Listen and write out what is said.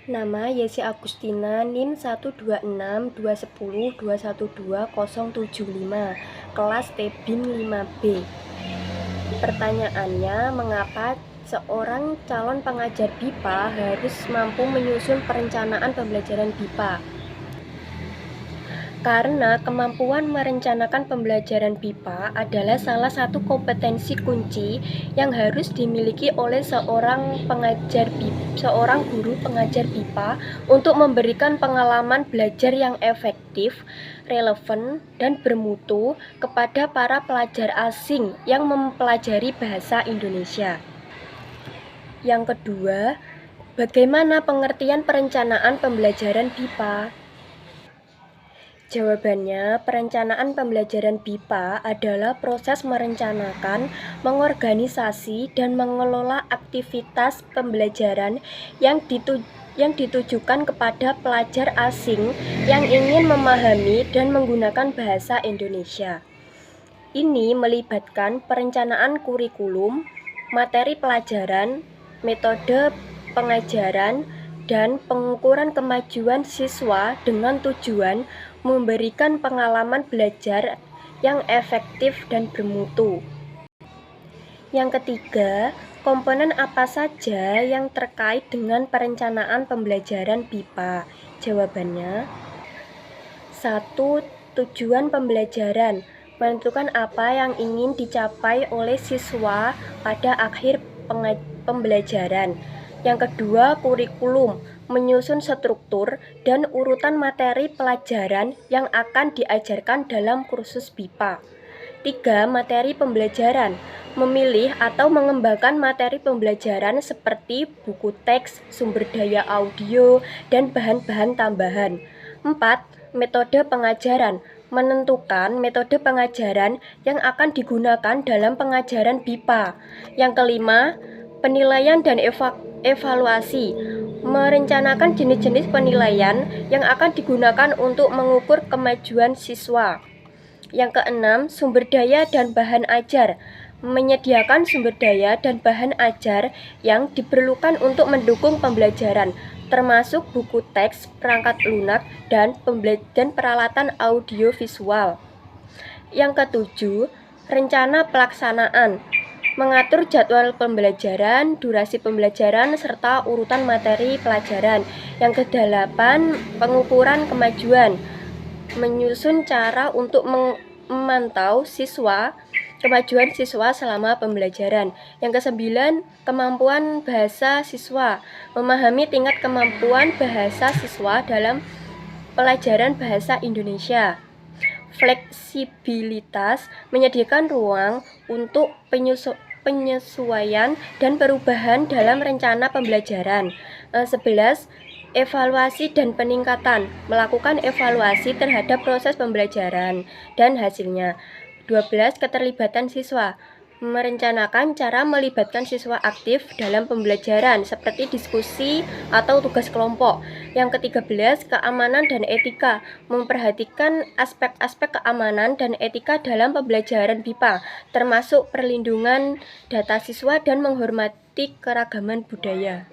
Nama Yesi Agustina, NIM 1262102120075, kelas Tebin 5B. Pertanyaannya, mengapa seorang calon pengajar BIPA harus mampu menyusun perencanaan pembelajaran BIPA? Karena kemampuan merencanakan pembelajaran BIPA adalah salah satu kompetensi kunci yang harus dimiliki oleh seorang guru pengajar BIPA untuk memberikan pengalaman belajar yang efektif, relevan, dan bermutu kepada para pelajar asing yang mempelajari bahasa Indonesia. Yang kedua, bagaimana pengertian perencanaan pembelajaran BIPA? Jawabannya, perencanaan pembelajaran BIPA adalah proses merencanakan, mengorganisasi, dan mengelola aktivitas pembelajaran yang ditujukan kepada pelajar asing yang ingin memahami dan menggunakan bahasa Indonesia. Ini melibatkan perencanaan kurikulum, materi pelajaran, metode pengajaran, dan pengukuran kemajuan siswa dengan tujuan memberikan pengalaman belajar yang efektif dan bermutu. Yang ketiga, komponen apa saja yang terkait dengan perencanaan pembelajaran BIPA? Jawabannya, 1. Tujuan pembelajaran, menentukan apa yang ingin dicapai oleh siswa pada akhir pembelajaran. Yang kedua, kurikulum, menyusun struktur dan urutan materi pelajaran yang akan diajarkan dalam kursus BIPA. 3. Materi pembelajaran, memilih atau mengembangkan materi pembelajaran seperti buku teks, sumber daya audio, dan bahan-bahan tambahan. 4. Metode pengajaran, menentukan metode pengajaran yang akan digunakan dalam pengajaran BIPA. Yang kelima, penilaian dan evaluasi, merencanakan jenis-jenis penilaian yang akan digunakan untuk mengukur kemajuan siswa. Yang keenam, sumber daya dan bahan ajar, menyediakan sumber daya dan bahan ajar yang diperlukan untuk mendukung pembelajaran, termasuk buku teks, perangkat lunak, dan peralatan audiovisual. Yang ketujuh, rencana pelaksanaan, mengatur jadwal pembelajaran, durasi pembelajaran, serta urutan materi pelajaran. Yang kedelapan, pengukuran kemajuan, menyusun cara untuk memantau kemajuan siswa selama pembelajaran. Yang kesembilan, kemampuan bahasa siswa, memahami tingkat kemampuan bahasa siswa dalam pelajaran bahasa Indonesia. Fleksibilitas, menyediakan ruang untuk penyesuaian dan perubahan dalam rencana pembelajaran. 11. Evaluasi dan peningkatan, melakukan evaluasi terhadap proses pembelajaran dan hasilnya. 12. Keterlibatan siswa, merencanakan cara melibatkan siswa aktif dalam pembelajaran seperti diskusi atau tugas kelompok. Yang ke-13, keamanan dan etika, memperhatikan aspek-aspek keamanan dan etika dalam pembelajaran BIPA, termasuk perlindungan data siswa dan menghormati keragaman budaya.